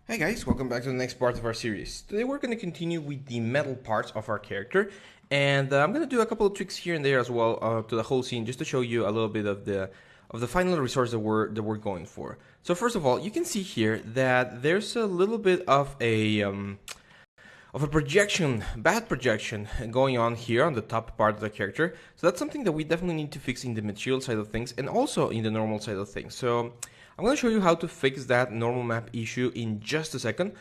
Hey guys, welcome back to the next part of our series. Today we're going to continue with the metal parts of our character, and I'm going to do a couple of tricks here and there as well to the whole scene, just to show you a little bit of the final resource that we're going for. So first of all, you can see here that there's a little bit of a projection, bad projection going on here on the top part of the character. So that's something that we definitely need to fix in the material side of things and also in the normal side of things. So I'm going to show you how to fix that normal map issue in just a second.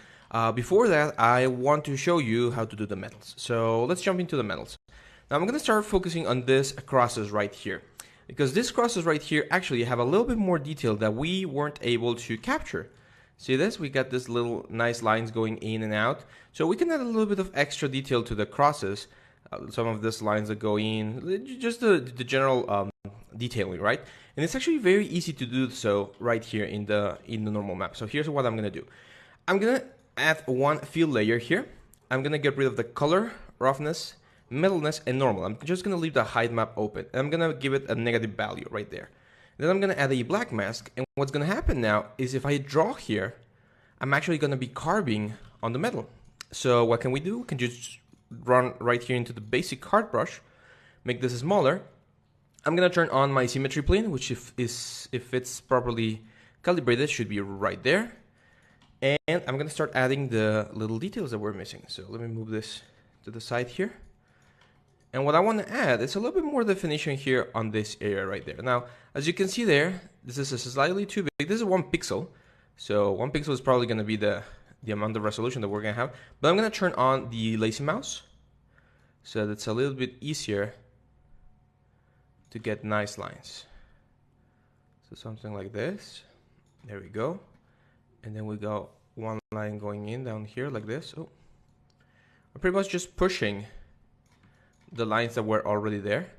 Before that, I want to show you how to do the metals. So let's jump into the metals. Now I'm going to start focusing on this crosses right here, because this crosses right here actually have a little bit more detail that we weren't able to capture. See this? We got this little nice lines going in and out. So we can add a little bit of extra detail to the crosses. Some of these lines that go in, just the general detailing, right? And it's actually very easy to do so right here in the normal map. So here's what I'm gonna do. I'm gonna add one fill layer here. I'm gonna get rid of the color, roughness, metalness, and normal. I'm just gonna leave the hide map open, and I'm gonna give it a negative value right there. Then I'm gonna add a black mask, and what's gonna happen now is if I draw here, I'm actually gonna be carving on the metal. So what can we do? We can just run right here into the basic card brush, make this smaller. I'm gonna turn on my symmetry plane, which if it's properly calibrated should be right there. And I'm gonna start adding the little details that we're missing. So let me move this to the side here. And what I want to add is a little bit more definition here on this area right there. Now, as you can see there, this is slightly too big. This is 1 pixel. So 1 pixel is probably going to be the amount of resolution that we're going to have. But I'm going to turn on the lazy mouse so that it's a little bit easier to get nice lines. So something like this. There we go. And then we got one line going in down here like this. Oh, I'm pretty much just pushing the lines that were already there,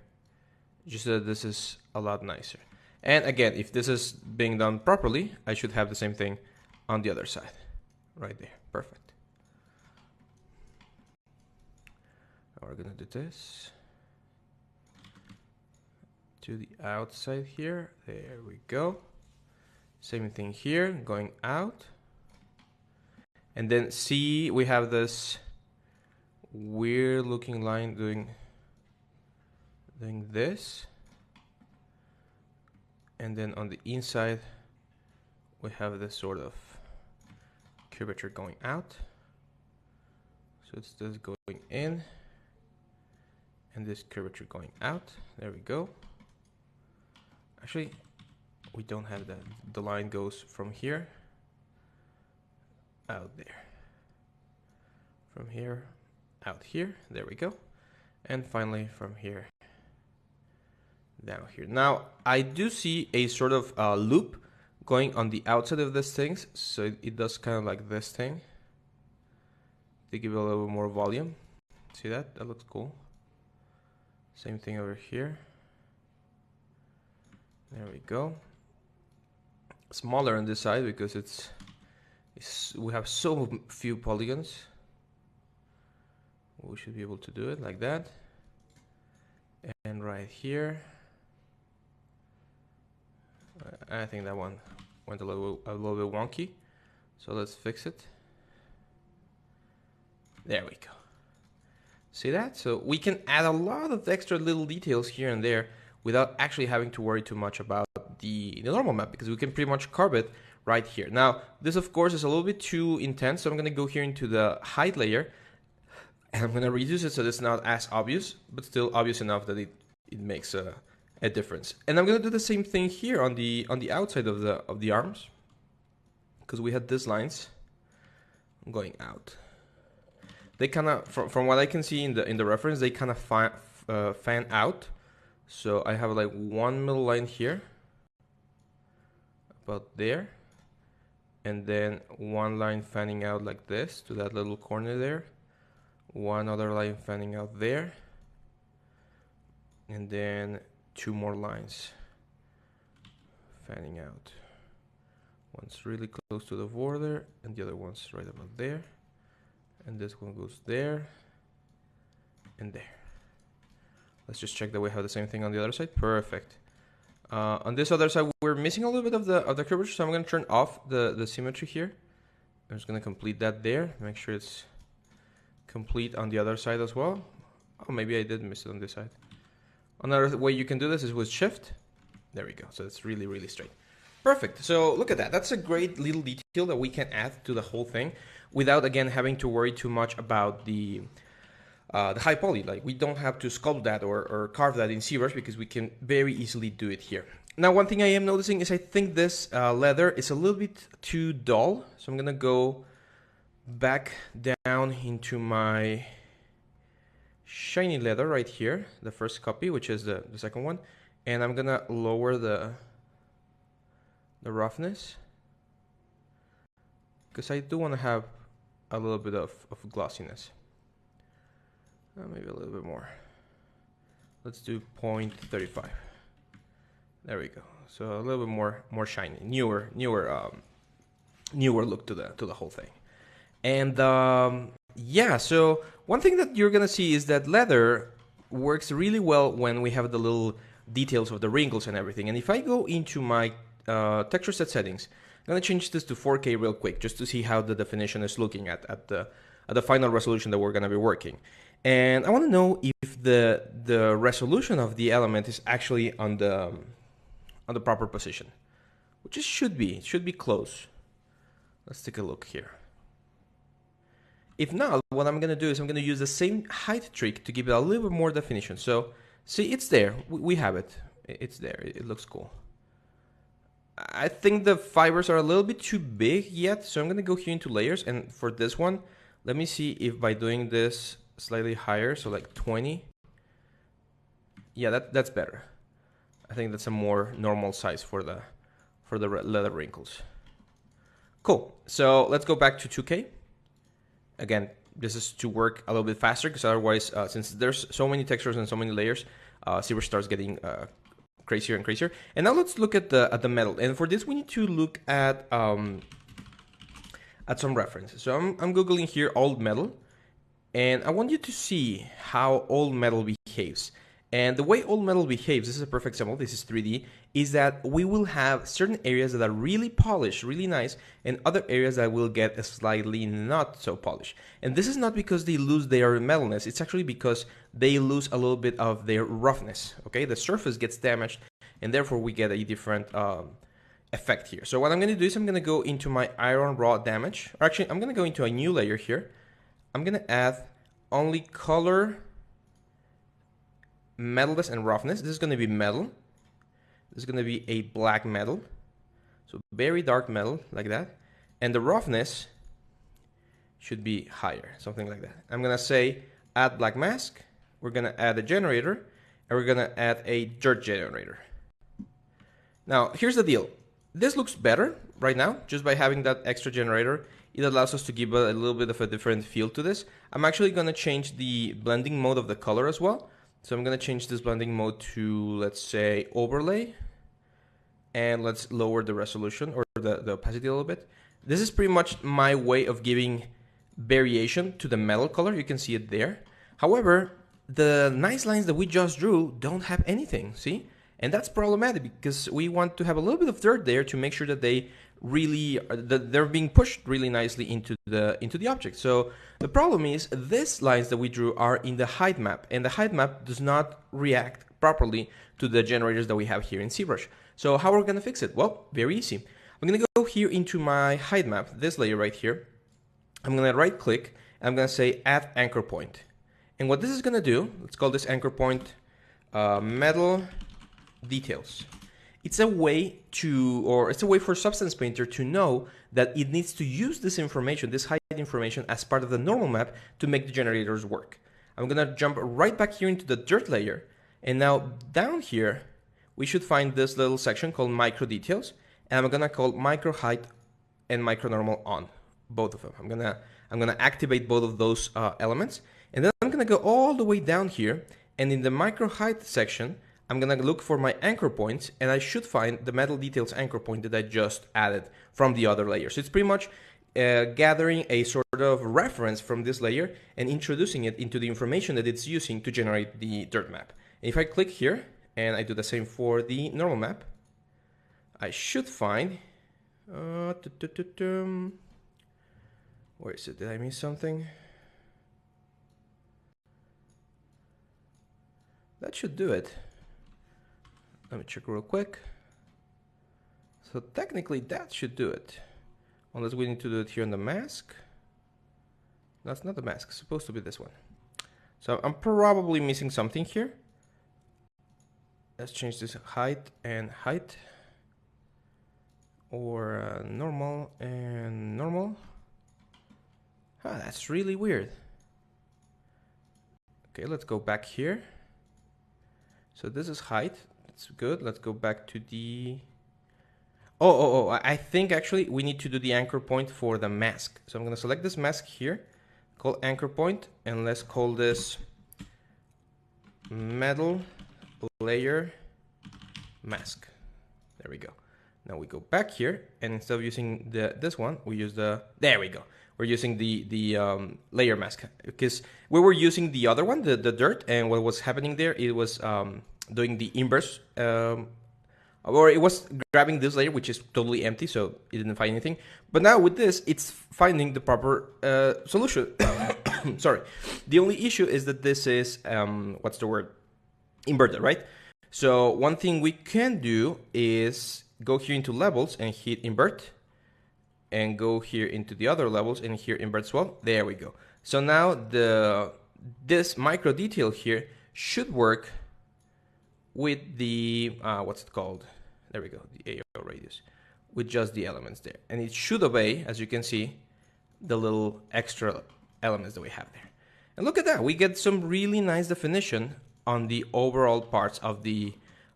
just so that this is a lot nicer. And again, if this is being done properly, I should have the same thing on the other side right there. Perfect. Now we're gonna do this to the outside here. There we go. Same thing here, going out. And then see, we have this weird looking line doing this, and then on the inside we have this sort of curvature going out. So it's this going in and this curvature going out. There we go. Actually, we don't have that. The line goes from here out there, from here out here. There we go. And finally from here down here. Now I do see a sort of loop going on the outside of this thing, so it does kind of like this thing to give it a little bit more volume. See that? That looks cool. Same thing over here. There we go. Smaller on this side because it's we have so few polygons. We should be able to do it like that. And right here, I think that one went a little bit wonky, so let's fix it. There we go. See that? So we can add a lot of extra little details here and there without actually having to worry too much about the normal map, because we can pretty much carve it right here. Now this of course is a little bit too intense, so I'm gonna go here into the hide layer and I'm gonna reduce it so it's not as obvious, but still obvious enough that it makes a difference. And I'm gonna do the same thing here on the outside of the arms, because we had these lines going out. They kind of, from what I can see in the reference, they kind of fan out. So I have like one middle line here, about there, and then one line fanning out like this to that little corner there. One other line fanning out there, and then two more lines fanning out. One's really close to the border and the other one's right about there, and this one goes there and there. Let's just check that we have the same thing on the other side. Perfect. On this other side we're missing a little bit of the curvature, so I'm going to turn off the symmetry here I'm just gonna complete that there. Make sure it's complete on the other side as well. Oh, maybe I did miss it on this side. Another way you can do this is with Shift. There we go. So it's really, really straight. Perfect. So look at that. That's a great little detail that we can add to the whole thing without, again, having to worry too much about the high poly. Like, we don't have to sculpt that or carve that in ZBrush because we can very easily do it here. Now, one thing I am noticing is I think this leather is a little bit too dull. So I'm going to go back down into my shiny leather right here, the first copy, which is the second one. And I'm going to lower the roughness because I do want to have a little bit of glossiness. Maybe a little bit more. Let's do 0.35. There we go. So a little bit more shiny, newer look to the whole thing. And yeah, so one thing that you're gonna see is that leather works really well when we have the little details of the wrinkles and everything. And if I go into my texture set settings, I'm gonna change this to 4K real quick just to see how the definition is looking at the final resolution that we're gonna be working. And I want to know if the resolution of the element is actually on the proper position, which it should be close. Let's take a look here. If not, what I'm going to do is I'm going to use the same height trick to give it a little bit more definition. So see, it's there. We have it. It's there. It looks cool. I think the fibers are a little bit too big yet, so I'm going to go here into layers, and for this one, let me see if by doing this slightly higher, so like 20. Yeah, that's better. I think that's a more normal size for the leather wrinkles. Cool. So let's go back to 2K. Again, this is to work a little bit faster because otherwise, since there's so many textures and so many layers, ZBrush starts getting crazier and crazier. And now let's look at the metal. And for this, we need to look at some references. So I'm googling here old metal. And I want you to see how old metal behaves. And the way old metal behaves, this is a perfect example, this is 3D, is that we will have certain areas that are really polished, really nice, and other areas that will get slightly not so polished. And this is not because they lose their metalness, it's actually because they lose a little bit of their roughness, okay? The surface gets damaged, and therefore we get a different effect here. So what I'm gonna do is I'm gonna go into my iron raw damage, or actually I'm gonna go into a new layer here. I'm gonna add only color, metalness, and roughness. This is gonna be metal. This is gonna be a black metal. So very dark metal, like that. And the roughness should be higher, something like that. I'm gonna say add black mask. We're gonna add a generator, and we're gonna add a dirt generator. Now, here's the deal. This looks better right now, just by having that extra generator. It allows us to give a little bit of a different feel to this. I'm actually going to change the blending mode of the color as well. So I'm going to change this blending mode to, let's say, overlay. And let's lower the resolution or the opacity a little bit. This is pretty much my way of giving variation to the metal color. You can see it there. However, the nice lines that we just drew don't have anything, see? And that's problematic because we want to have a little bit of dirt there to make sure that they really they're being pushed really nicely into the object. So the problem is these lines that we drew are in the height map, and the height map does not react properly to the generators that we have here in ZBrush. So how are we going to fix it? Well, very easy. I'm going to go here into my height map, this layer right here. I'm going to right click, and I'm going to say add anchor point. And what this is going to do, let's call this anchor point metal details. It's a way for Substance Painter to know that it needs to use this information, this height information, as part of the normal map to make the generators work. I'm gonna jump right back here into the dirt layer, and now down here we should find this little section called micro details, and I'm gonna call micro height and micro normal on, both of them. I'm gonna activate both of those elements, and then I'm gonna go all the way down here, and in the micro height section I'm gonna look for my anchor points, and I should find the metal details anchor point that I just added from the other layer. So it's pretty much gathering a sort of reference from this layer and introducing it into the information that it's using to generate the dirt map. And if I click here and I do the same for the normal map, I should find Where is it? Did I miss something? That should do it. Let me check real quick. So technically that should do it. Unless we need to do it here on the mask. That's not the mask, it's supposed to be this one. So I'm probably missing something here. Let's change this height and height. Or normal and normal. Ah, that's really weird. Okay, let's go back here. So this is height. That's good. Let's go back to the... I think actually we need to do the anchor point for the mask. So I'm going to select this mask here, call anchor point, and let's call this metal layer mask. There we go. Now we go back here, and instead of using this one, we use the... There we go. We're using the layer mask, because we were using the other one, the dirt, and what was happening there, it was doing the inverse, or it was grabbing this layer, which is totally empty, so it didn't find anything. But now with this, it's finding the proper solution. Sorry. The only issue is that this is, what's the word? Inverted, right? So one thing we can do is go here into levels and hit invert. And go here into the other levels and here invert as well. There we go. So now this micro detail here should work with the what's it called? There we go, the AO radius, with just the elements there, and it should obey, as you can see, the little extra elements that we have there. And look at that, we get some really nice definition on the overall parts of the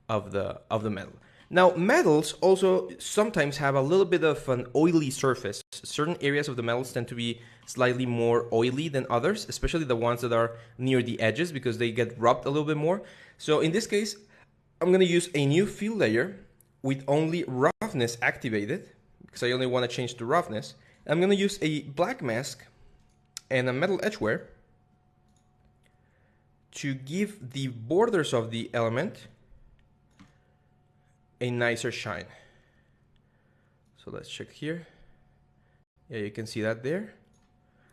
metal. Now, metals also sometimes have a little bit of an oily surface. Certain areas of the metals tend to be slightly more oily than others, especially the ones that are near the edges, because they get rubbed a little bit more. So in this case, I'm going to use a new fill layer with only roughness activated, because I only want to change the roughness. I'm going to use a black mask and a metal edgeware to give the borders of the element a nicer shine. So let's check here. Yeah, you can see that there.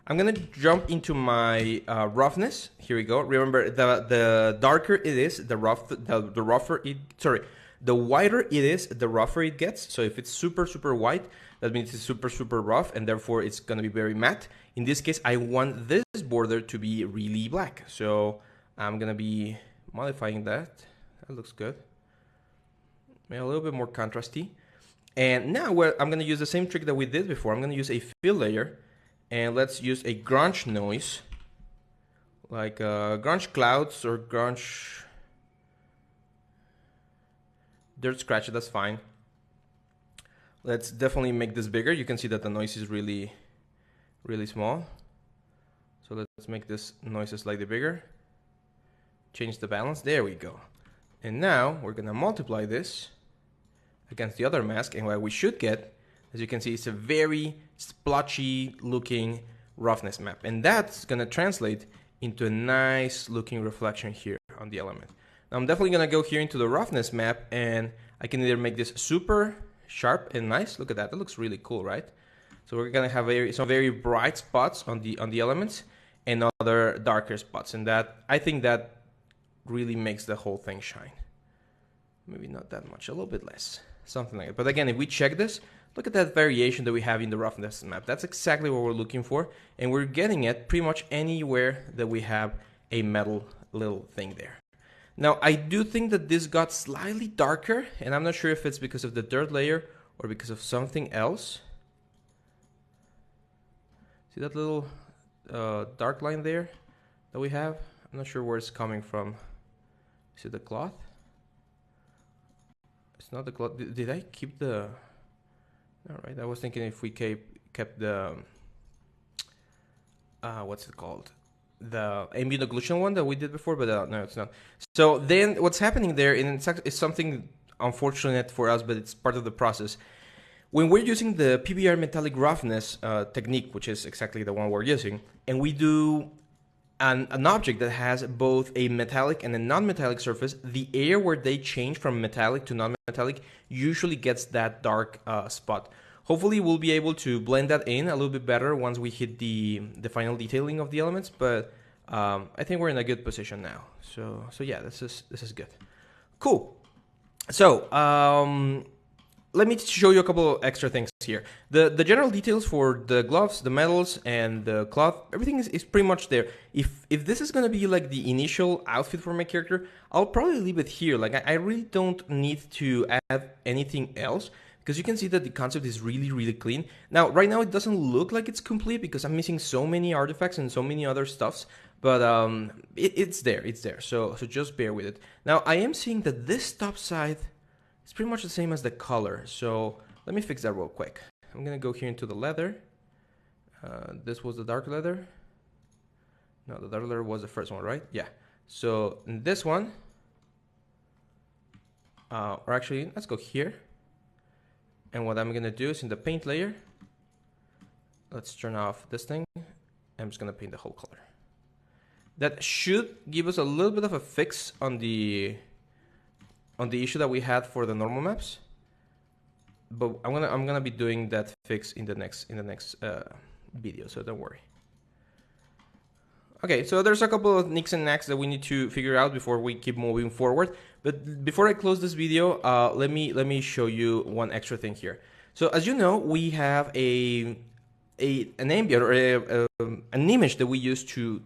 I'm gonna jump into my roughness. Here we go. Remember, the darker it is, the rougher it. Sorry, the whiter it is, the rougher it gets. So if it's super white, that means it's super rough, and therefore it's gonna be very matte. In this case, I want this border to be really black. So I'm gonna be modifying that. That looks good. A little bit more contrasty. And now I'm going to use the same trick that we did before. I'm going to use a fill layer, and let's use a grunge noise, like grunge clouds or grunge dirt scratch. That's fine. Let's definitely make this bigger. You can see that the noise is really small. So let's make this noise slightly bigger. Change the balance. There we go. And now we're going to multiply this against the other mask, and what we should get, as you can see, it's a very splotchy looking roughness map, and that's going to translate into a nice looking reflection here on the element. Now I'm definitely going to go here into the roughness map, and I can either make this super sharp and nice. Look at that, that looks really cool, right? So we're going to have some very bright spots on the elements and other darker spots, and that, I think that really makes the whole thing shine. Maybe not that much, a little bit less. Something like that. But again, if we check this, look at that variation that we have in the roughness map. That's exactly what we're looking for, and we're getting it pretty much anywhere that we have a metal little thing there. Now, I do think that this got slightly darker, and I'm not sure if it's because of the dirt layer or because of something else. See that little dark line there that we have? I'm not sure where it's coming from. Is it the cloth? It's not the cloth. Did I keep the... All right, I was thinking if we kept the... what's it called? The ambient occlusion one that we did before, but no, it's not. So then what's happening there, and it's something unfortunate for us, but it's part of the process. When we're using the PBR metallic roughness technique, which is exactly the one we're using, and we do an object that has both a metallic and a non-metallic surface, the area where they change from metallic to non-metallic usually gets that dark spot. Hopefully we'll be able to blend that in a little bit better once we hit the final detailing of the elements, but I think we're in a good position now. So yeah, this is good. Cool. So let me show you a couple of extra things here. The general details for the gloves, the medals, and the cloth, everything is pretty much there. If this is gonna be like the initial outfit for my character, I'll probably leave it here. Like I really don't need to add anything else, because you can see that the concept is really clean. Now, right now it doesn't look like it's complete because I'm missing so many artifacts and so many other stuffs, but it's there, so just bear with it. Now, I am seeing that this top side is pretty much the same as the color, so let me fix that real quick. I'm gonna go here into the leather. This was the dark leather. No, the dark leather was the first one, right? Yeah. So in this one, or actually, let's go here. And what I'm gonna do is in the paint layer, let's turn off this thing. I'm just gonna paint the whole color. That should give us a little bit of a fix on the issue that we had for the normal maps. But I'm gonna be doing that fix in the next video, so don't worry. Okay, so there's a couple of nicks and knacks that we need to figure out before we keep moving forward. But before I close this video, let me show you one extra thing here. So as you know, we have an ambient or an image that we use to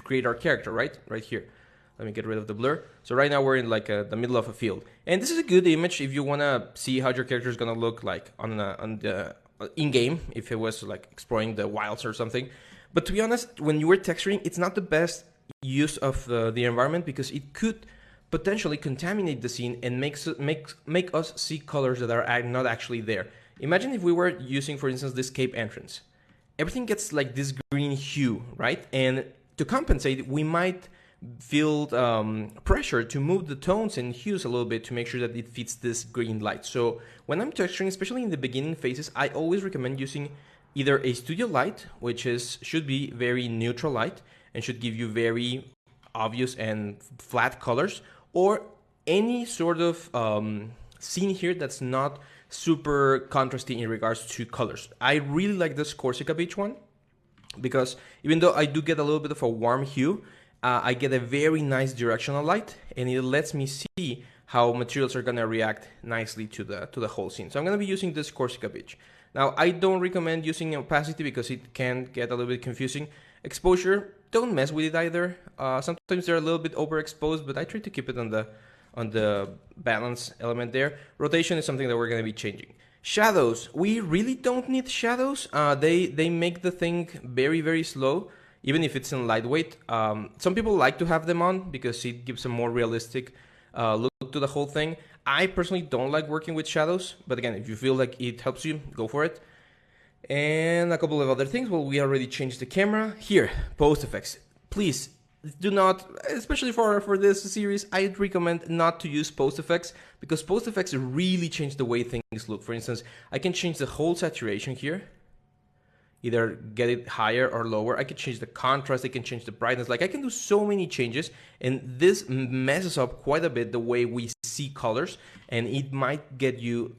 create our character, right here. Let me get rid of the blur. So right now we're in like the middle of a field, and this is a good image if you wanna see how your character is gonna look like on the in game, if it was like exploring the wilds or something. But to be honest, when you were texturing, it's not the best use of the environment because it could potentially contaminate the scene and make us see colors that are not actually there. Imagine if we were using, for instance, this cave entrance. Everything gets like this green hue, right? And to compensate, we might feel pressure to move the tones and hues a little bit to make sure that it fits this green light. So when I'm texturing, especially in the beginning phases, I always recommend using either a studio light, which should be very neutral light and should give you very obvious and flat colors, or any sort of scene here that's not super contrasty in regards to colors. I really like this Corsica Beach one because even though I do get a little bit of a warm hue, I get a very nice directional light, and it lets me see how materials are gonna react nicely to the whole scene. So I'm gonna be using this Corsica Beach. Now, I don't recommend using opacity because it can get a little bit confusing. Exposure, don't mess with it either. Sometimes they're a little bit overexposed, but I try to keep it on the balance element there. Rotation is something that we're gonna be changing. Shadows, we really don't need shadows. They make the thing very slow, even if it's in lightweight. Some people like to have them on because it gives a more realistic look to the whole thing. I personally don't like working with shadows, but again, if you feel like it helps you, go for it. And a couple of other things. Well, we already changed the camera. Here, post effects. Please do not, especially for this series, I'd recommend not to use post effects because post effects really change the way things look. For instance, I can change the whole saturation here. Either get it higher or lower. I can change the contrast, I can change the brightness. Like I can do so many changes, and this messes up quite a bit the way we see colors, and it might get you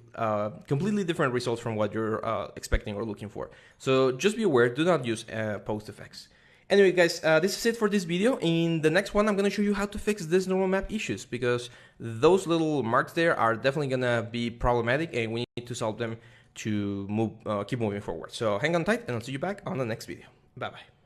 completely different results from what you're expecting or looking for. So just be aware, do not use post effects. Anyway guys, this is it for this video. In the next one, I'm gonna show you how to fix this normal map issues, because those little marks there are definitely gonna be problematic, and we need to solve them to keep moving forward. So hang on tight, and I'll see you back on the next video. Bye bye.